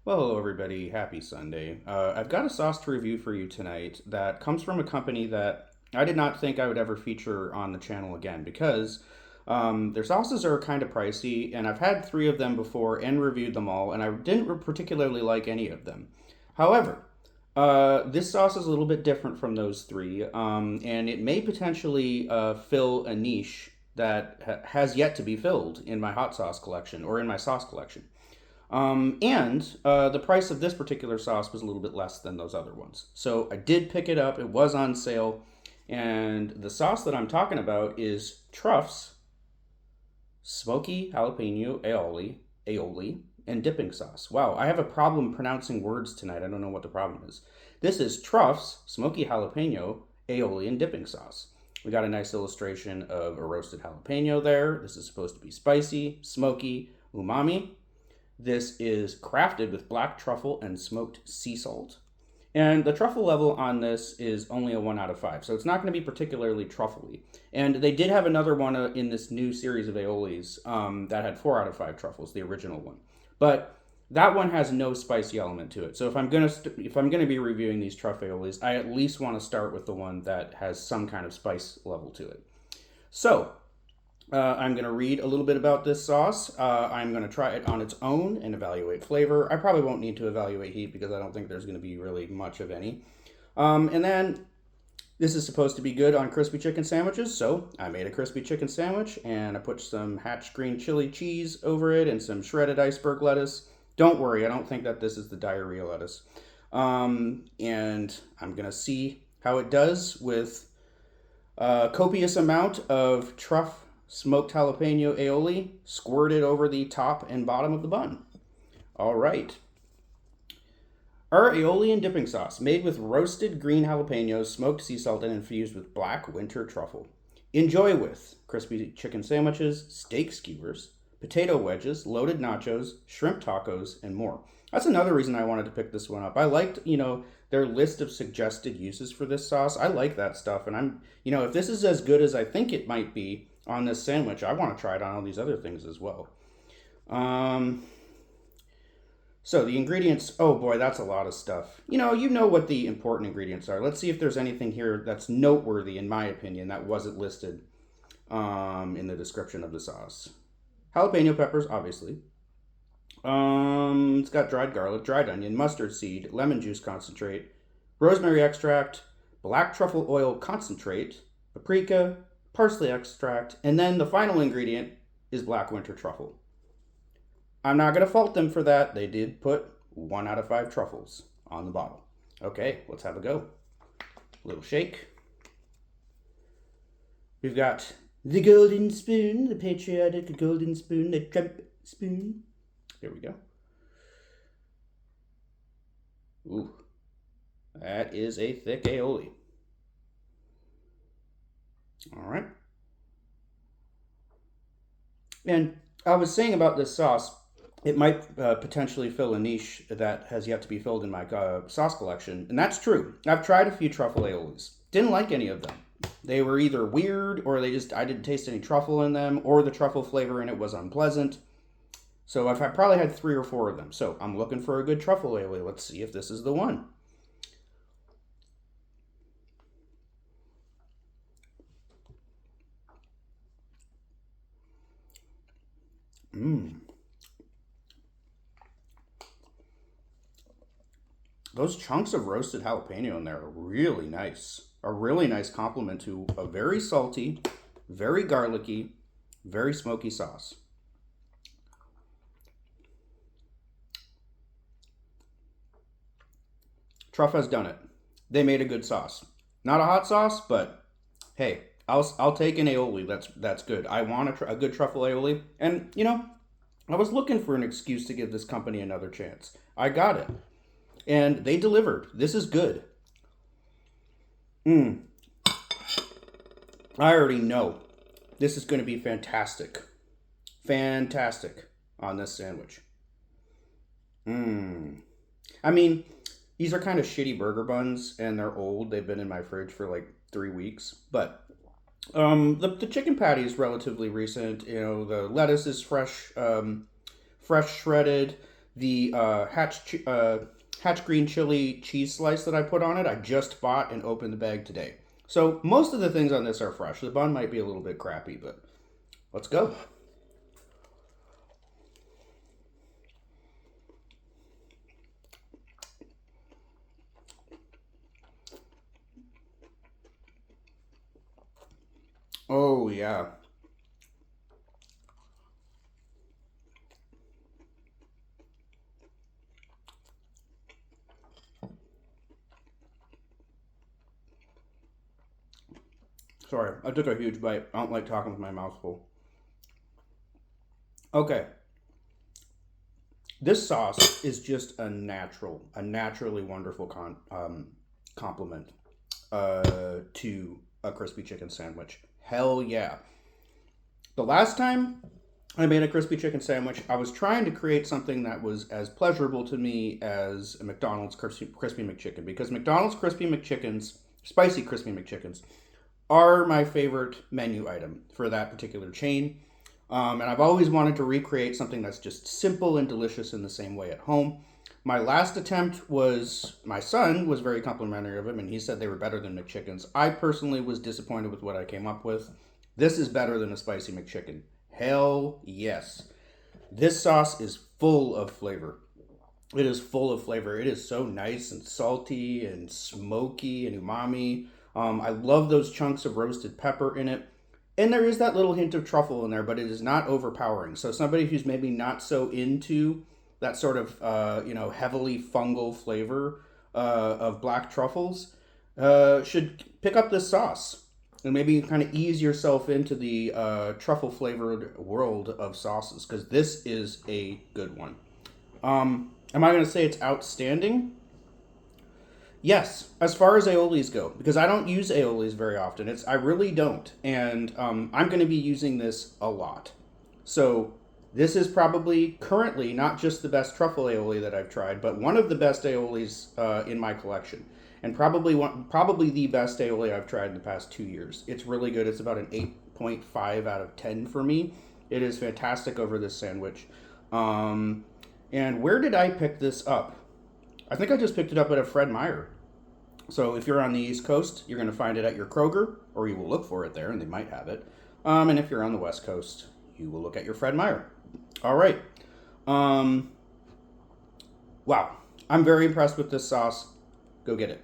Well, hello everybody. Happy Sunday. I've got a sauce to review for you tonight that comes from a company that I did not think I would ever feature on the channel again because their sauces are kind of pricey, and I've had three of them before and reviewed them all, and I didn't particularly like any of them. However, this sauce is a little bit different from those three, and it may potentially fill a niche that has yet to be filled in my hot sauce collection or in my sauce collection. And the price of this particular sauce was a little bit less than those other ones. So I did pick it up. It was on sale. And the sauce that I'm talking about is Truff's Smoky Jalapeno Aioli, and dipping sauce. Wow, I have a problem pronouncing words tonight. I don't know what the problem is. This is Truff's Smoky Jalapeno Aioli and dipping sauce. We got a nice illustration of a roasted jalapeno there. This is supposed to be spicy, smoky, umami. This is crafted with black truffle and smoked sea salt. And the truffle level on this is only a 1 out of 5, so it's not going to be particularly truffly. And they did have another one in this new series of aiolis that had 4 out of 5 truffles, the original one. But that one has no spicy element to it. So if I'm gonna be reviewing these truff aiolis, I at least want to start with the one that has some kind of spice level to it. So I'm going to read a little bit about this sauce. I'm going to try it on its own and evaluate flavor. I probably won't need to evaluate heat because I don't think there's going to be really much of any. And then this is supposed to be good on crispy chicken sandwiches, so I made a crispy chicken sandwich and I put some Hatch green chili cheese over it and some shredded iceberg lettuce. Don't worry, I don't think that this is the diarrhea lettuce. And I'm going to see how it does with a copious amount of Truff smoked jalapeno aioli squirted over the top and bottom of the bun. All right. Our aioli and dipping sauce, made with roasted green jalapenos, smoked sea salt, and infused with black winter truffle. Enjoy with crispy chicken sandwiches, steak skewers, potato wedges, loaded nachos, shrimp tacos, and more. That's another reason I wanted to pick this one up. I liked, their list of suggested uses for this sauce. I like that stuff, and if this is as good as I think it might be on this sandwich, I want to try it on all these other things as well. So the ingredients, oh boy, that's a lot of stuff. You know what the important ingredients are. Let's see if there's anything here that's noteworthy, in my opinion, that wasn't listed in the description of the sauce. Jalapeno peppers, obviously. It's got dried garlic, dried onion, mustard seed, lemon juice concentrate, rosemary extract, black truffle oil concentrate, paprika, parsley extract, and then the final ingredient is black winter truffle. I'm not going to fault them for that. They did put 1 out of 5 truffles on the bottle. Okay, let's have a go. Little shake. We've got the golden spoon, the patriotic golden spoon, the Trump spoon. There we go. Ooh, that is a thick aioli. All right. And I was saying about this sauce, it might potentially fill a niche that has yet to be filled in my sauce collection. And that's true. I've tried a few truffle aiolis. Didn't like any of them. They were either weird or I didn't taste any truffle in them, or the truffle flavor in it was unpleasant. So I've probably had 3 or 4 of them. So I'm looking for a good truffle aioli. Let's see if this is the one. Those chunks of roasted jalapeno in there are really nice. A really nice complement to a very salty, very garlicky, very smoky sauce. Truff has done it. They made a good sauce. Not a hot sauce, but hey, I'll take an aioli. That's good. I want a good truffle aioli, and I was looking for an excuse to give this company another chance. I got it. And they delivered. This is good. I already know this is going to be fantastic. Fantastic on this sandwich. I mean, these are kind of shitty burger buns and they're old. They've been in my fridge for like 3 weeks. But the chicken patty is relatively recent. The lettuce is fresh, fresh shredded. The Hatch green chili cheese slice that I put on it, I just bought and opened the bag today. So most of the things on this are fresh. The bun might be a little bit crappy, but let's go. Oh, yeah. Sorry, I took a huge bite. I don't like talking with my mouth full. Okay, this sauce is just a naturally wonderful compliment to a crispy chicken sandwich. Hell yeah. The last time I made a crispy chicken sandwich, I was trying to create something that was as pleasurable to me as a McDonald's crispy McChicken, because McDonald's crispy McChickens, spicy crispy McChickens, are my favorite menu item for that particular chain. And I've always wanted to recreate something that's just simple and delicious in the same way at home. My last attempt was, my son was very complimentary of them, and he said they were better than McChickens. I personally was disappointed with what I came up with. This is better than a spicy McChicken. Hell yes. This sauce is full of flavor. It is full of flavor. It is so nice and salty and smoky and umami. I love those chunks of roasted pepper in it. And there is that little hint of truffle in there, but it is not overpowering. So somebody who's maybe not so into that sort of heavily fungal flavor of black truffles should pick up this sauce and maybe kind of ease yourself into the truffle flavored world of sauces, because this is a good one. Am I going to say it's outstanding? Yes, as far as aiolis go, because I don't use aiolis very often. I really don't, and I'm going to be using this a lot. So this is probably currently not just the best truffle aioli that I've tried, but one of the best aiolis in my collection, and probably the best aioli I've tried in the past 2 years. It's really good. It's about an 8.5 out of 10 for me. It is fantastic over this sandwich. And where did I pick this up? I think I just picked it up at a Fred Meyer. So if you're on the East Coast, you're going to find it at your Kroger, or you will look for it there, and they might have it. And if you're on the West Coast, you will look at your Fred Meyer. All right. Wow. I'm very impressed with this sauce. Go get it.